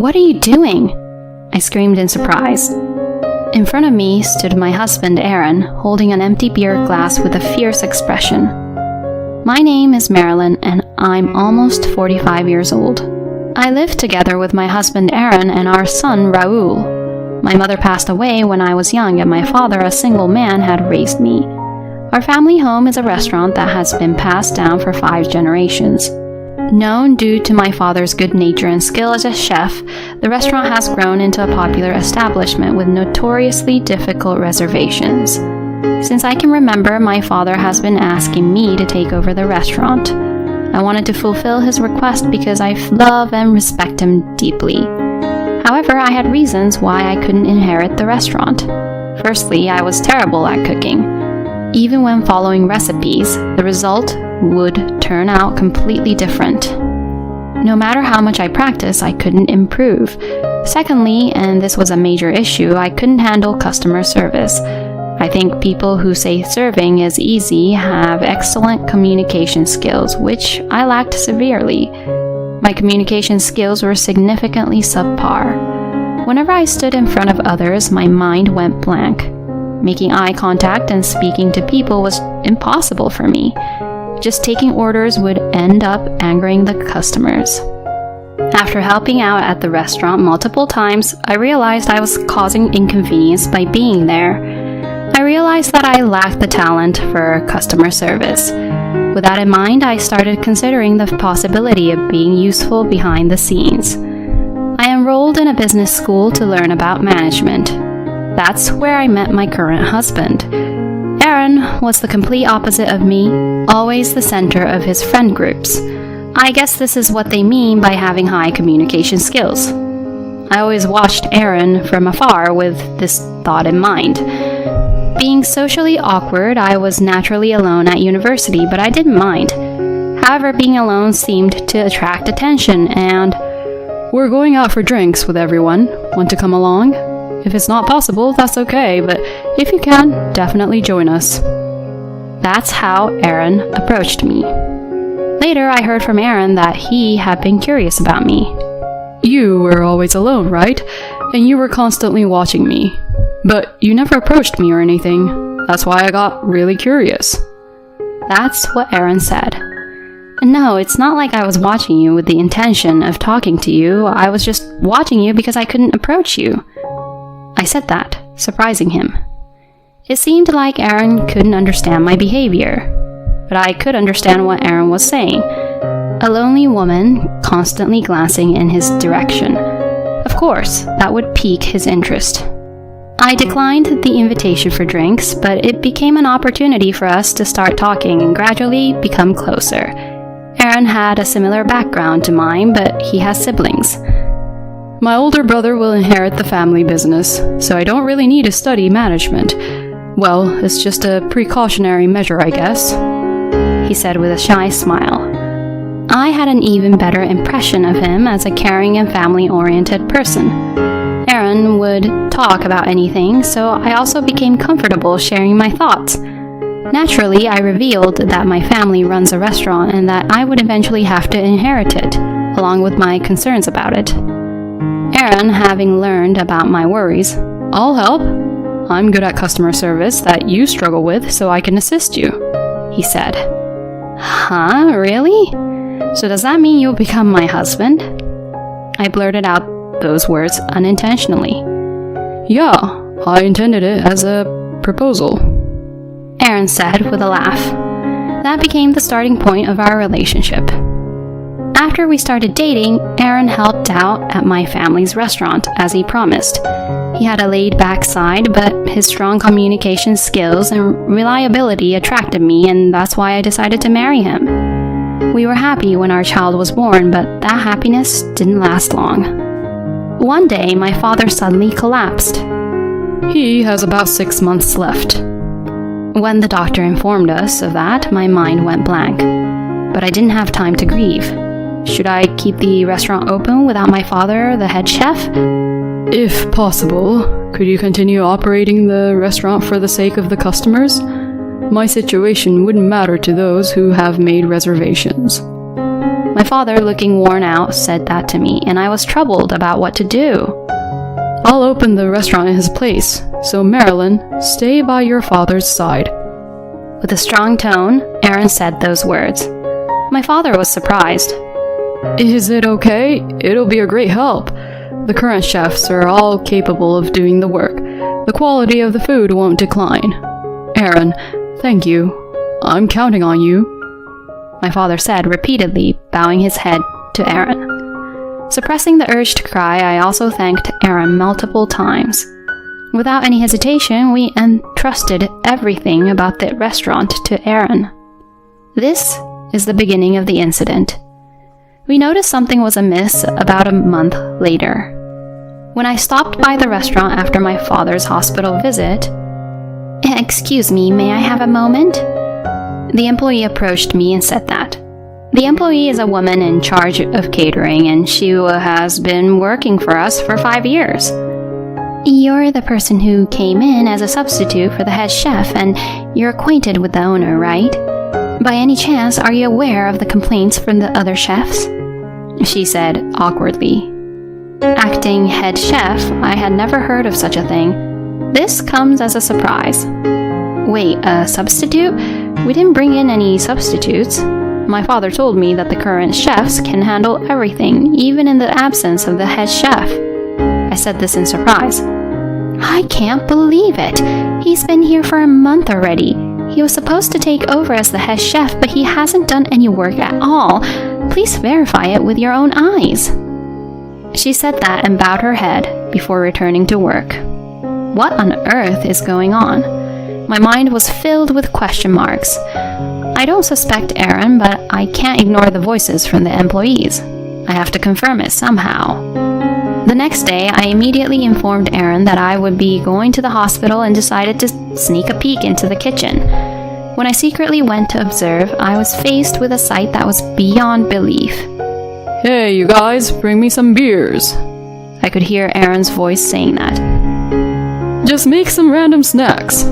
"What are you doing?" I screamed in surprise. In front of me stood my husband, Aaron, holding an empty beer glass with a fierce expression. My name is Marilyn, and I'm almost 45 years old. I live together with my husband, Aaron, and our son, Raul. My mother passed away when I was young, and my father, a single man, had raised me. Our family home is a restaurant that has been passed down for 5 generations. Known due to my father's good nature and skill as a chef, the restaurant has grown into a popular establishment with notoriously difficult reservations. Since I can remember, my father has been asking me to take over the restaurant. I wanted to fulfill his request because I love and respect him deeply. However, I had reasons why I couldn't inherit the restaurant. Firstly, I was terrible at cooking. Even when following recipes, the result would turn out completely different. No matter how much I practiced, I couldn't improve. Secondly, and this was a major issue, I couldn't handle customer service. I think people who say serving is easy have excellent communication skills, which I lacked severely. My communication skills were significantly subpar. Whenever I stood in front of others, my mind went blank. Making eye contact and speaking to people was impossible for me. Just taking orders would end up angering the customers. After helping out at the restaurant multiple times, I realized I was causing inconvenience by being there. I realized that I lacked the talent for customer service. With that in mind, I started considering the possibility of being useful behind the scenes. I enrolled in a business school to learn about management. That's where I met my current husband. Aaron was the complete opposite of me, always the center of his friend groups. I guess this is what they mean by having high communication skills. I always watched Aaron from afar with this thought in mind. Being socially awkward, I was naturally alone at university, but I didn't mind. However, being alone seemed to attract attention, and "We're going out for drinks with everyone. Want to come along? If it's not possible, that's okay, but if you can, definitely join us." That's how Aaron approached me. Later, I heard from Aaron that he had been curious about me. "You were always alone, right? And you were constantly watching me. But you never approached me or anything. That's why I got really curious." That's what Aaron said. And no, it's not like I was watching you with the intention of talking to you. I was just watching you because I couldn't approach you. I said that, surprising him. It seemed like Aaron couldn't understand my behavior, but I could understand what Aaron was saying. A lonely woman constantly glancing in his direction. Of course, that would pique his interest. I declined the invitation for drinks, but it became an opportunity for us to start talking and gradually become closer. Aaron had a similar background to mine, but he has siblings. "My older brother will inherit the family business, so I don't really need to study management. Well, it's just a precautionary measure, I guess," he said with a shy smile. I had an even better impression of him as a caring and family-oriented person. Aaron would talk about anything, so I also became comfortable sharing my thoughts. Naturally, I revealed that my family runs a restaurant and that I would eventually have to inherit it, along with my concerns about it. Aaron, having learned about my worries, "I'll help. I'm good at customer service that you struggle with, so I can assist you," he said. "Huh? Really? So does that mean you'll become my husband?" I blurted out those words unintentionally. "Yeah, I intended it as a proposal," Aaron said with a laugh. That became the starting point of our relationship. After we started dating, Aaron helped out at my family's restaurant, as he promised. He had a laid-back side, but his strong communication skills and reliability attracted me, and that's why I decided to marry him. We were happy when our child was born, but that happiness didn't last long. One day, my father suddenly collapsed. "He has about 6 months left." When the doctor informed us of that, my mind went blank. But I didn't have time to grieve. Should I keep the restaurant open without my father, the head chef? "If possible, could you continue operating the restaurant for the sake of the customers? My situation wouldn't matter to those who have made reservations." My father, looking worn out, said that to me, and I was troubled about what to do. I'll open the restaurant in his place, so Marilyn, stay by your father's side. With a strong tone, Aaron said those words. My father was surprised. Is it okay? It'll be a great help. The current chefs are all capable of doing the work. The quality of the food won't decline. Aaron, thank you. I'm counting on you. My father said repeatedly, bowing his head to Aaron. Suppressing the urge to cry, I also thanked Aaron multiple times. Without any hesitation, we entrusted everything about the restaurant to Aaron. This is the beginning of the incident. We noticed something was amiss about a month later. When I stopped by the restaurant after my father's hospital visit, "Excuse me, may I have a moment?" The employee approached me and said that. The employee is a woman in charge of catering, and she has been working for us for 5 years. You're the person who came in as a substitute for the head chef, and you're acquainted with the owner, right? By any chance, are you aware of the complaints from the other chefs? She said awkwardly. Acting head chef, I had never heard of such a thing. This comes as a surprise. Wait, a substitute? We didn't bring in any substitutes. My father told me that the current chefs can handle everything, even in the absence of the head chef. I said this in surprise. I can't believe it. He's been here for a month already. He was supposed to take over as the head chef, but he hasn't done any work at all. Please verify it with your own eyes. She said that and bowed her head before returning to work. What on earth is going on? My mind was filled with question marks. I don't suspect Aaron, but I can't ignore the voices from the employees. I have to confirm it somehow. The next day, I immediately informed Aaron that I would be going to the hospital and decided to sneak a peek into the kitchen. When I secretly went to observe, I was faced with a sight that was beyond belief. Hey, you guys, bring me some beers. I could hear Aaron's voice saying that. Just make some random snacks.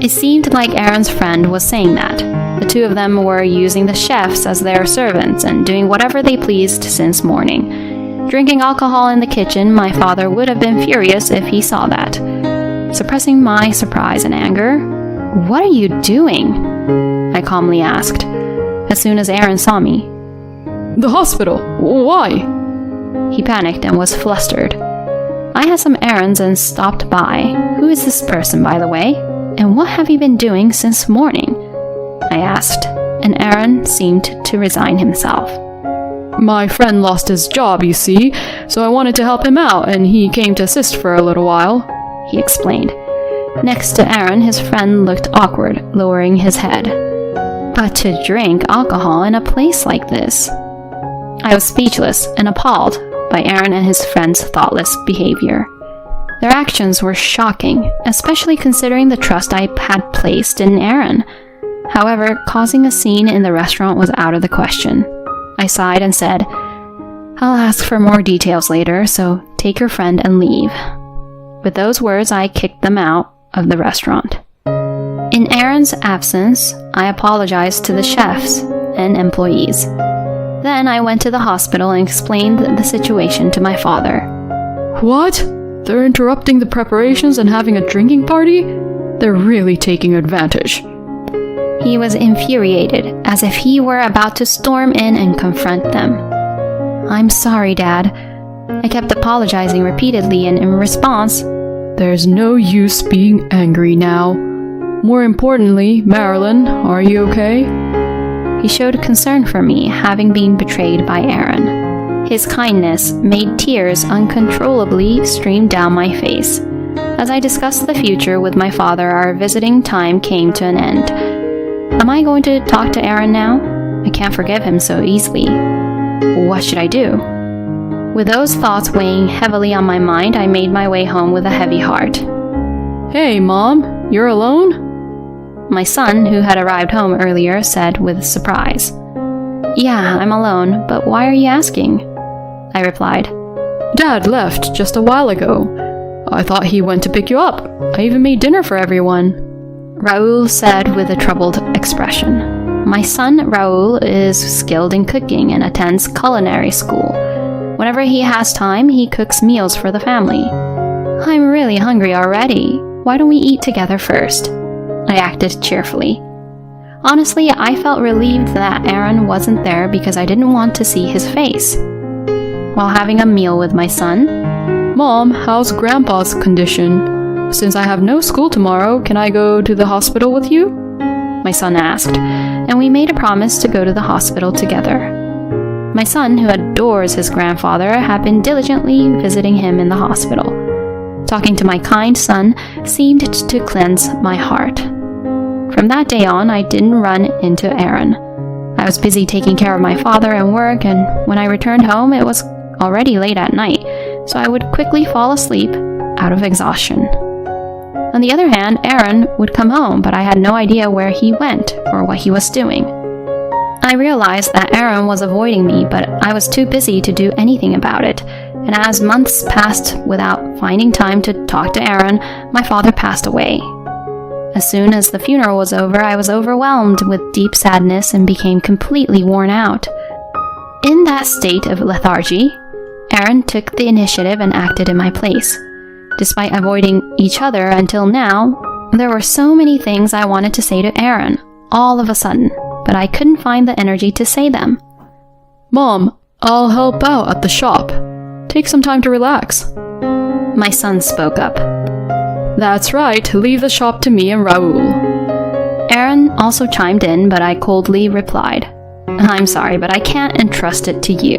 It seemed like Aaron's friend was saying that. The two of them were using the chefs as their servants and doing whatever they pleased since morning. Drinking alcohol in the kitchen, my father would have been furious if he saw that. Suppressing my surprise and anger, "What are you doing?" I calmly asked, as soon as Aaron saw me. The hospital. Why? He panicked and was flustered. I had some errands and stopped by. Who is this person, by the way? And what have you been doing since morning? I asked, and Aaron seemed to resign himself. My friend lost his job, you see, so I wanted to help him out, and he came to assist for a little while, he explained. Next to Aaron, his friend looked awkward, lowering his head. But to drink alcohol in a place like this? I was speechless and appalled by Aaron and his friend's thoughtless behavior. Their actions were shocking, especially considering the trust I had placed in Aaron. However, causing a scene in the restaurant was out of the question. I sighed and said, "I'll ask for more details later, so take your friend and leave." With those words, I kicked them out of the restaurant. In Aaron's absence, I apologized to the chefs and employees. Then I went to the hospital and explained the situation to my father. What? They're interrupting the preparations and having a drinking party? They're really taking advantage. He was infuriated, as if he were about to storm in and confront them. "I'm sorry, Dad." I kept apologizing repeatedly, and in response, "There's no use being angry now. More importantly, Marilyn, are you okay?" He showed concern for me, having been betrayed by Aaron. His kindness made tears uncontrollably stream down my face. As I discussed the future with my father, our visiting time came to an end. Am I going to talk to Aaron now? I can't forgive him so easily. What should I do? With those thoughts weighing heavily on my mind, I made my way home with a heavy heart. "Hey, Mom, you're alone?" My son, who had arrived home earlier, said with surprise. "Yeah, I'm alone, but why are you asking?" I replied. "Dad left just a while ago. I thought he went to pick you up. I even made dinner for everyone," Raoul said with a troubled expression. My son Raul is skilled in cooking and attends culinary school. Whenever he has time, he cooks meals for the family. I'm really hungry already. Why don't we eat together first? I acted cheerfully. Honestly, I felt relieved that Aaron wasn't there because I didn't want to see his face. While having a meal with my son, Mom, how's Grandpa's condition? Since I have no school tomorrow, can I go to the hospital with you? My son asked, and we made a promise to go to the hospital together. My son, who adores his grandfather, had been diligently visiting him in the hospital. Talking to my kind son seemed to cleanse my heart. From that day on, I didn't run into Aaron. I was busy taking care of my father and work, and when I returned home, it was already late at night, so I would quickly fall asleep out of exhaustion. On the other hand, Aaron would come home, but I had no idea where he went or what he was doing. I realized that Aaron was avoiding me, but I was too busy to do anything about it, and as months passed without finding time to talk to Aaron, my father passed away. As soon as the funeral was over, I was overwhelmed with deep sadness and became completely worn out. In that state of lethargy, Aaron took the initiative and acted in my place. Despite avoiding each other until now, there were so many things I wanted to say to Aaron, all of a sudden, but I couldn't find the energy to say them. Mom, I'll help out at the shop. Take some time to relax. My son spoke up. That's right, leave the shop to me and Raul. Aaron also chimed in, but I coldly replied, I'm sorry, but I can't entrust it to you.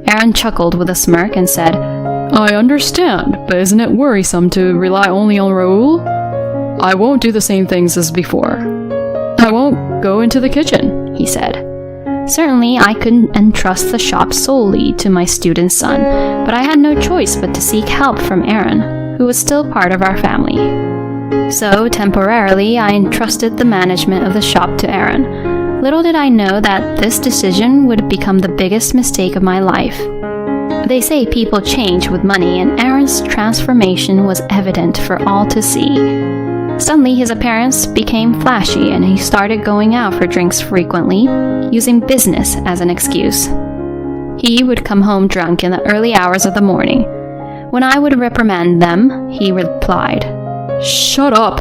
Aaron chuckled with a smirk and said, I understand, but isn't it worrisome to rely only on Raul? I won't do the same things as before. I won't go into the kitchen, he said. Certainly, I couldn't entrust the shop solely to my student son, but I had no choice but to seek help from Aaron, who was still part of our family. So, temporarily, I entrusted the management of the shop to Aaron. Little did I know that this decision would become the biggest mistake of my life. They say people change with money, and Aaron's transformation was evident for all to see. Suddenly, his appearance became flashy, and he started going out for drinks frequently, using business as an excuse. He would come home drunk in the early hours of the morning. When I would reprimand them, he replied, Shut up!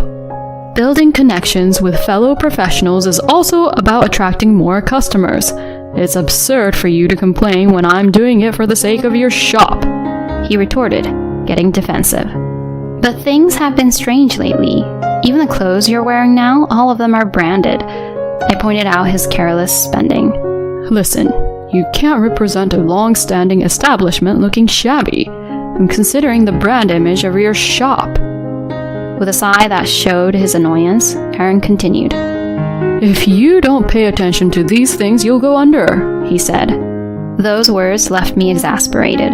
Building connections with fellow professionals is also about attracting more customers. It's absurd for you to complain when I'm doing it for the sake of your shop, he retorted, getting defensive. But things have been strange lately. Even the clothes you're wearing now, all of them are branded. I pointed out his careless spending. Listen, you can't represent a long-standing establishment looking shabby. I'm considering the brand image of your shop. With a sigh that showed his annoyance, Aaron continued. If you don't pay attention to these things, you'll go under, he said. Those words left me exasperated.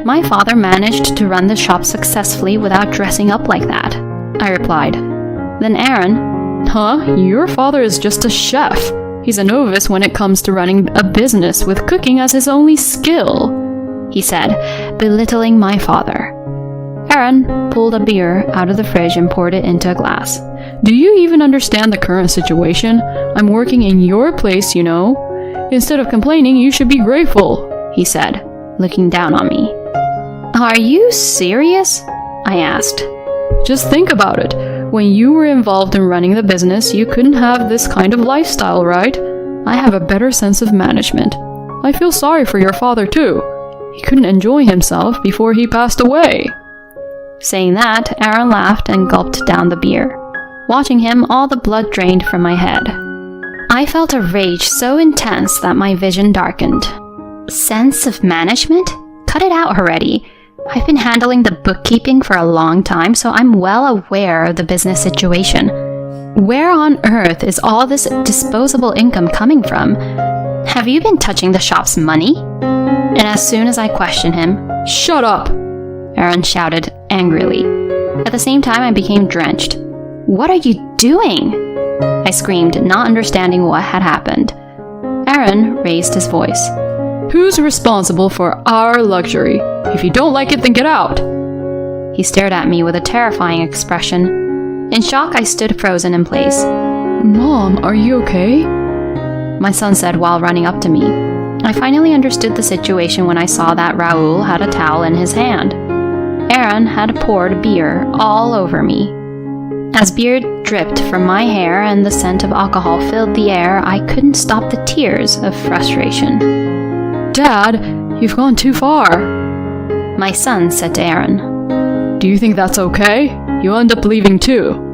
My father managed to run the shop successfully without dressing up like that, I replied. Then Aaron, Huh? Your father is just a chef. He's a novice when it comes to running a business with cooking as his only skill, he said, belittling my father. Aaron pulled a beer out of the fridge and poured it into a glass. Do you even understand the current situation? I'm working in your place, you know. Instead of complaining, you should be grateful, he said, looking down on me. Are you serious? I asked. Just think about it. When you were involved in running the business, you couldn't have this kind of lifestyle, right? I have a better sense of management. I feel sorry for your father, too. He couldn't enjoy himself before he passed away. Saying that, Aaron laughed and gulped down the beer. Watching him, all the blood drained from my head. I felt a rage so intense that my vision darkened. Sense of management? Cut it out already. I've been handling the bookkeeping for a long time, so I'm well aware of the business situation. Where on earth is all this disposable income coming from? Have you been touching the shop's money? And as soon as I questioned him, Shut up! Aaron shouted angrily. At the same time, I became drenched. What are you doing? I screamed, not understanding what had happened. Aaron raised his voice. Who's responsible for our luxury? If you don't like it, then get out! He stared at me with a terrifying expression. In shock, I stood frozen in place. Mom, are you okay? My son said while running up to me. I finally understood the situation when I saw that Raoul had a towel in his hand. Aaron had poured beer all over me. As beer dripped from my hair and the scent of alcohol filled the air, I couldn't stop the tears of frustration. Dad, you've gone too far. My son said to Aaron. Do you think that's okay? You'll end up leaving too.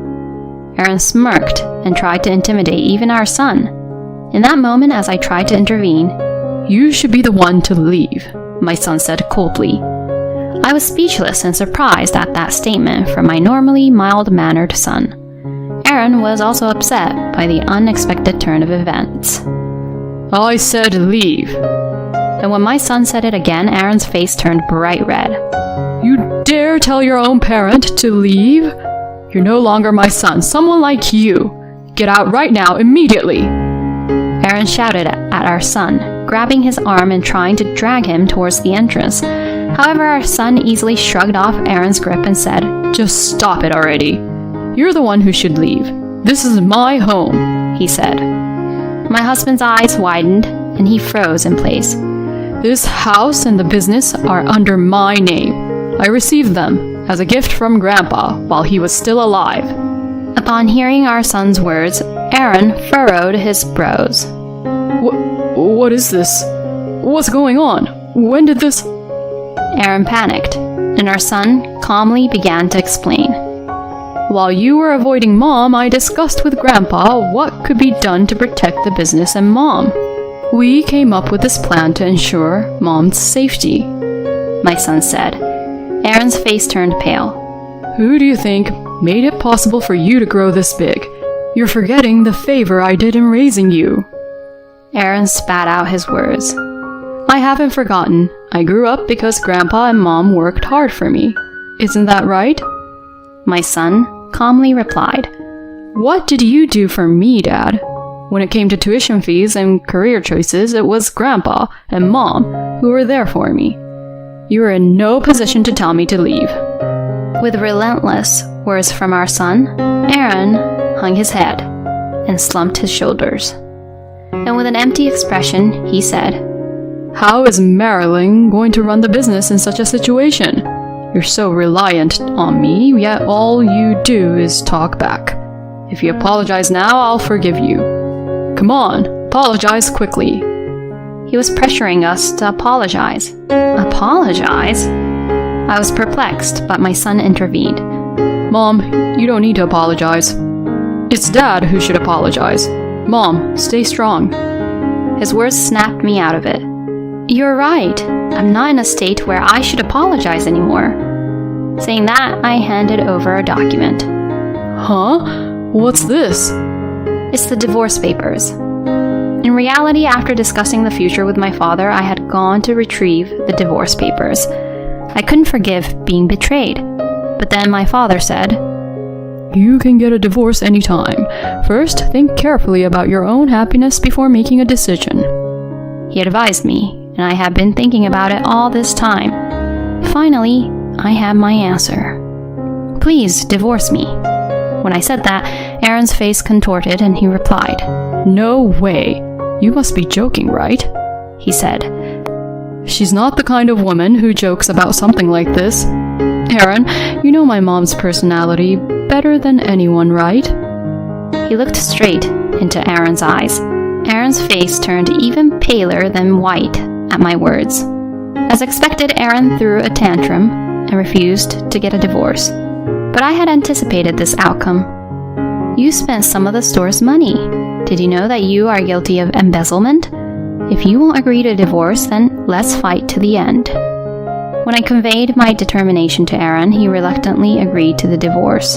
Aaron smirked and tried to intimidate even our son. In that moment, as I tried to intervene, You should be the one to leave, my son said coldly. I was speechless and surprised at that statement from my normally mild-mannered son. Aaron was also upset by the unexpected turn of events. I said leave. And when my son said it again, Aaron's face turned bright red. You dare tell your own parent to leave? You're no longer my son, someone like you. Get out right now, immediately. Aaron shouted at our son, grabbing his arm and trying to drag him towards the entrance. However, our son easily shrugged off Aaron's grip and said, Just stop it already. You're the one who should leave. This is my home, he said. My husband's eyes widened and he froze in place. This house and the business are under my name. I received them as a gift from Grandpa while he was still alive. Upon hearing our son's words, Aaron furrowed his brows. What is this? What's going on? When did this... Aaron panicked, and our son calmly began to explain. While you were avoiding Mom, I discussed with Grandpa what could be done to protect the business and Mom. We came up with this plan to ensure Mom's safety, my son said. Aaron's face turned pale. Who do you think made it possible for you to grow this big? You're forgetting the favor I did in raising you. Aaron spat out his words. I haven't forgotten. I grew up because Grandpa and Mom worked hard for me. Isn't that right? My son calmly replied. What did you do for me, Dad? When it came to tuition fees and career choices, it was Grandpa and Mom who were there for me. You were in no position to tell me to leave. With relentless words from our son, Aaron hung his head and slumped his shoulders. And with an empty expression, he said, How is Marilyn going to run the business in such a situation? You're so reliant on me, yet all you do is talk back. If you apologize now, I'll forgive you. Come on, apologize quickly. He was pressuring us to apologize. Apologize? I was perplexed, but my son intervened. Mom, you don't need to apologize. It's Dad who should apologize. Mom, stay strong. His words snapped me out of it. You're right. I'm not in a state where I should apologize anymore. Saying that, I handed over a document. Huh? What's this? It's the divorce papers. In reality, after discussing the future with my father, I had gone to retrieve the divorce papers. I couldn't forgive being betrayed. But then my father said, You can get a divorce anytime. First, think carefully about your own happiness before making a decision. He advised me, and I had been thinking about it all this time. Finally, I had my answer. Please divorce me. When I said that, Aaron's face contorted and he replied, No way. You must be joking, right? He said. She's not the kind of woman who jokes about something like this. Aaron, you know my mom's personality better than anyone, right? He looked straight into Aaron's eyes. Aaron's face turned even paler than white at my words. As expected, Aaron threw a tantrum and refused to get a divorce. But I had anticipated this outcome. You spent some of the store's money. Did you know that you are guilty of embezzlement? If you won't agree to divorce, then let's fight to the end. When I conveyed my determination to Aaron, he reluctantly agreed to the divorce.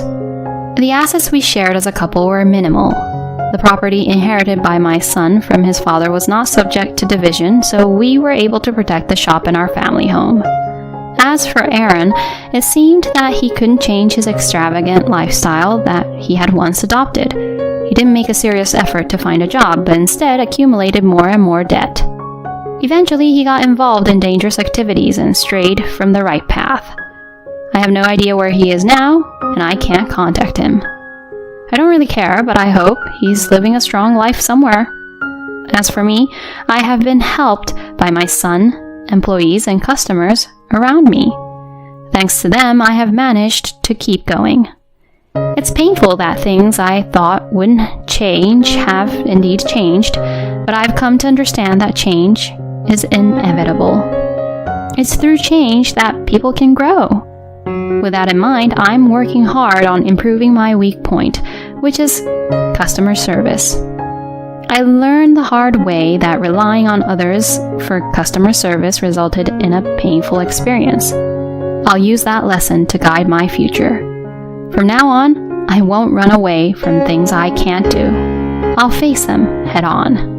The assets we shared as a couple were minimal. The property inherited by my son from his father was not subject to division, so we were able to protect the shop in our family home. As for Aaron, it seemed that he couldn't change his extravagant lifestyle that he had once adopted. He didn't make a serious effort to find a job, but instead accumulated more and more debt. Eventually, he got involved in dangerous activities and strayed from the right path. I have no idea where he is now, and I can't contact him. I don't really care, but I hope he's living a strong life somewhere. As for me, I have been helped by my son, employees, and customers around me. Thanks to them, I have managed to keep going. It's painful that things I thought wouldn't change have indeed changed, but I've come to understand that change is inevitable. It's through change that people can grow. With that in mind, I'm working hard on improving my weak point, which is customer service. I learned the hard way that relying on others for customer service resulted in a painful experience. I'll use that lesson to guide my future. From now on, I won't run away from things I can't do. I'll face them head on.